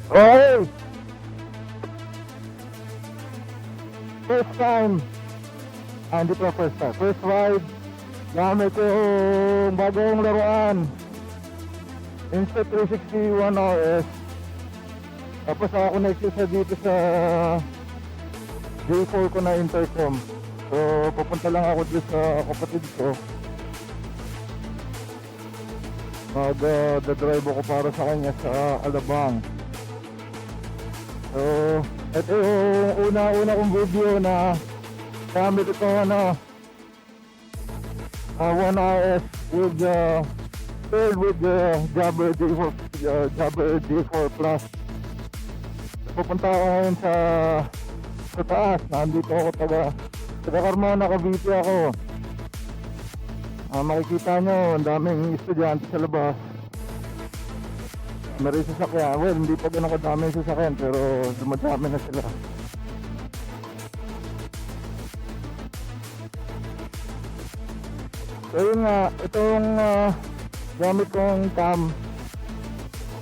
Okay, first time. Hindi pa first time. First ride. Gamit ko yung bagong laruan. Insta360 1RS. Tapos ako na-exercise dito sa J4 ko na intercom. So pupunta lang ako dito sa kapatid ko. Mag-drive ako para sa kanya sa Alabang. So ito yung una-una kong video na gamit ito 1RS with paired with Jabber J4 Plus. Pupunta ako ngayon sa taas. Nandito ako taga Carmona, Cavite ako. Makikita nyo ang daming estudyante sa labas. Meron sasakyan. Well, hindi pa ganun kadaming sasakyan, pero dumadami na sila. So yun nga, itong gamit kong cam,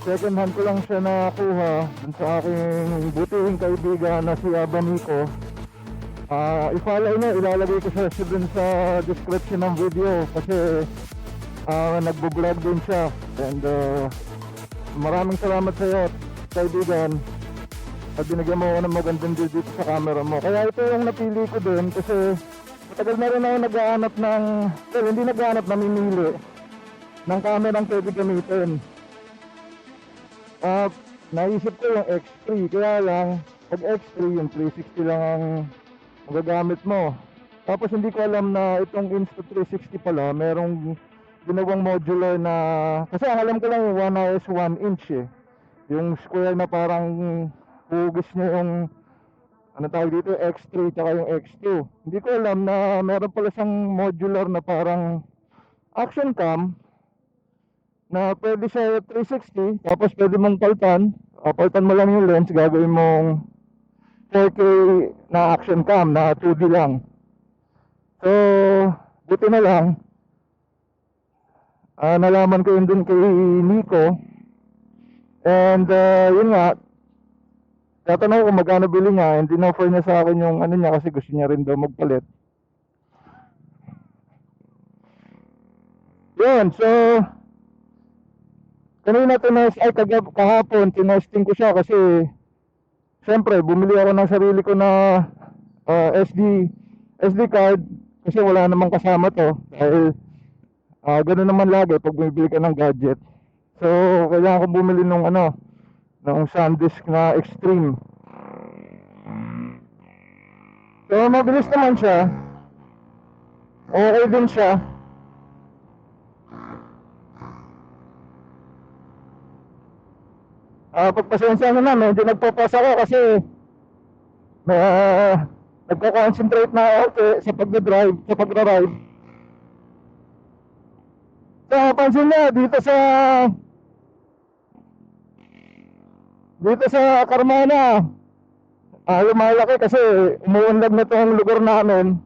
second hand ko lang siya nakuha dun sa aking butihing kaibigan na si Abanico. I-follow nyo, ilalagay ko siya dun sa description ng video kasi nagbo-vlog din siya. And maraming salamat sa iyo, kaibigan, at binigyan mo ako ng magandang view dito sa camera mo. Kaya ito yung napili ko din kasi matagal na rin ako naghahanap ng, well, hindi naghahanap, namimili ng camera ang pwede gamitin. Naisip ko yung X3, kaya lang pag X3 yung 360 lang ang magagamit mo. Tapos hindi ko alam na itong Insta360 pala merong ginawang modular na, kasi ang alam ko lang yung 1RS 1 inch yung square na parang hugis niya yung ano tawag dito, X3 tsaka yung X2. Hindi ko alam na meron pala siyang modular na parang action cam na pwede siya 360, tapos pwede mong paltan mo lang yung lens, gagawin mong 4K na action cam na 2D lang. So buti na lang nalaman ko yun dun kay Nico. And yun nga, tatanong ko kung magkano bili niya, and in-offer niya sa akin yung ano niya kasi gusto niya rin daw magpalit. Yun, so kanina kahapon tinesting ko siya kasi siyempre bumili ako ng sarili ko na SD card kasi wala namang kasama to dahil ganoon naman lagi pag bumibili ka ng gadget. So kailangan ko bumili ng SanDisk na Extreme. So mabilis naman siya, okay din siya. Pagpasensya na namin, hindi nagpo-pause ako kasi nagko-concentrate na ako sa pagdadrive, sa pagra-ride. So pansin niya dito sa Carmona, lumalaki kasi umuunlad na itong lugar namin.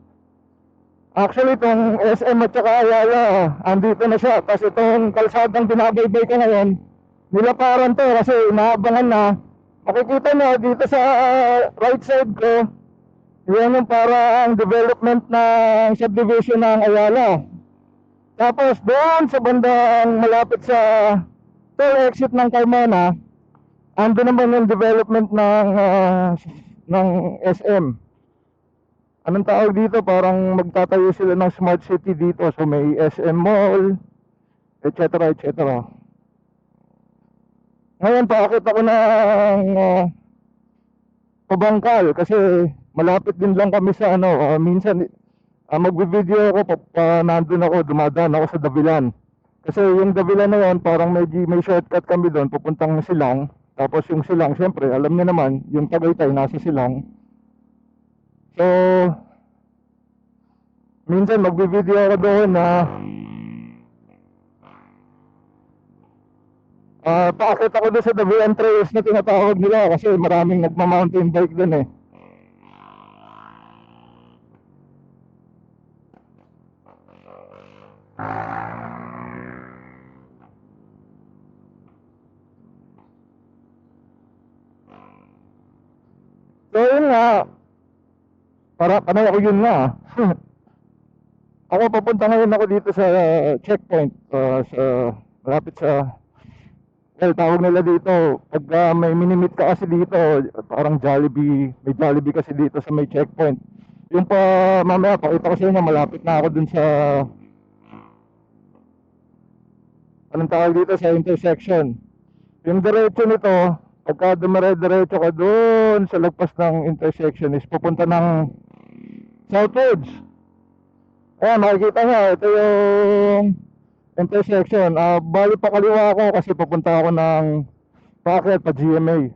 Actually itong SM at saka Ayala, andito na siya. Tapos itong kalsadang binabaybay ko ngayon, nilaparan to kasi inaabangan na. Makikita nyo dito sa right side ko, yan yung parang development ng subdivision ng Ayala. Tapos doon sa bandang malapit sa toll exit ng Carmona, ando naman yung development ng SM. Anong tawag dito? Parang magtatayo sila ng smart city dito. So may SM Mall, etc. etc. Ngayon paakit ako ng pabangkal kasi malapit din lang kami sa minsan magbi-video ako nandun ako, dumadaan ako sa Davilan. Kasi yung Davilan na yun, parang may shortcut kami doon, pupuntang Silang. Tapos yung Silang, syempre, alam niyo naman, yung Tagaytay nasa Silang. So, minsan magbi-video ako doon na paakit ako doon sa Davilan Trails na tinatawag nila kasi maraming nagma-mountain bike doon eh. nga, para panay ako yun nga. Ako papunta ngayon ako dito sa checkpoint, sa malapit sa, well, tawag nila dito, pag may minimit ka kasi dito, parang Jollibee, may Jollibee kasi dito sa may checkpoint. Yung pa, mamaya pakita ko sa inyo, malapit na ako dun sa, anong tawag dito, sa intersection. Yung diretso nito, pagka dumire-diretso ka dun sa lagpas ng intersection is pupunta ng southwards. Ayan, makikita nyo, ito yung intersection. Bali pa kaliwa ako kasi papunta ako ng paakyat pa GMA.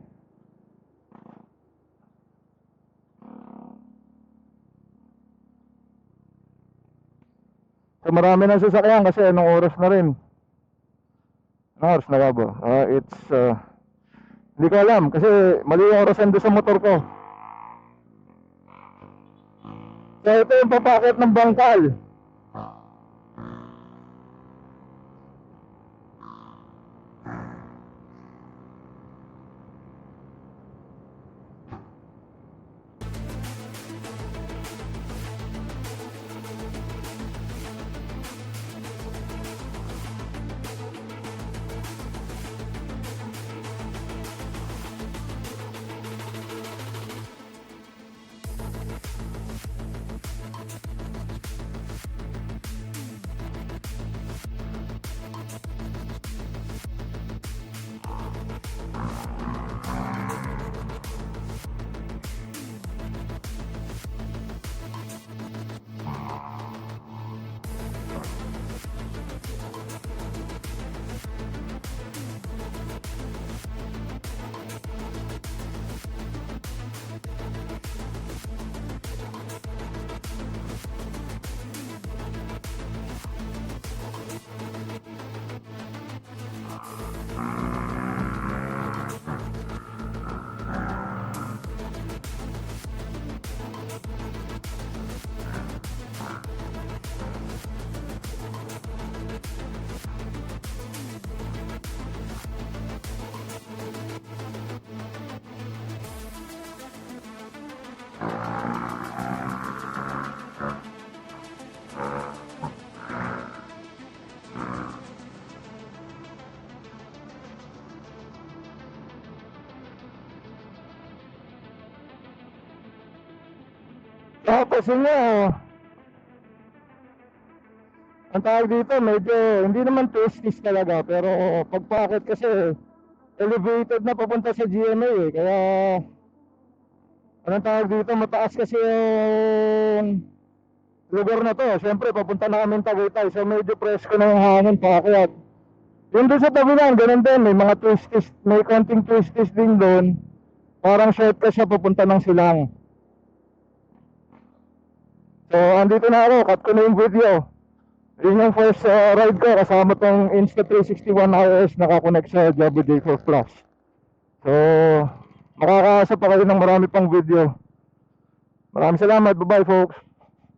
So marami ng sasakyan kasi anong oras na rin. Anong oras na ba ba? Hindi ko alam kasi mali yung orasan doon sa motor ko. So ito yung papakit ng bangkal. Tapos yun nga, ang tawag dito medyo hindi naman twisties talaga, pero pagpakit kasi elevated na papunta sa GMA eh. Kaya anong tawag dito, mataas kasi yung lugar na to. Siyempre papunta na kami Tagaytay, so medyo presko na yung hangin paakyat. Yung doon sa tabi lang, ganun din, may mga twisties, may konting twisties din doon. Parang shortcut siya papunta ng Silang. So andito na ako, cut ko na yung video. Yun yung first ride ko kasama tong Insta361 IS nakakonect sa Jabo J4 Plus. So makakaasa pa kayo ng marami pang video. Maraming salamat, bye bye folks.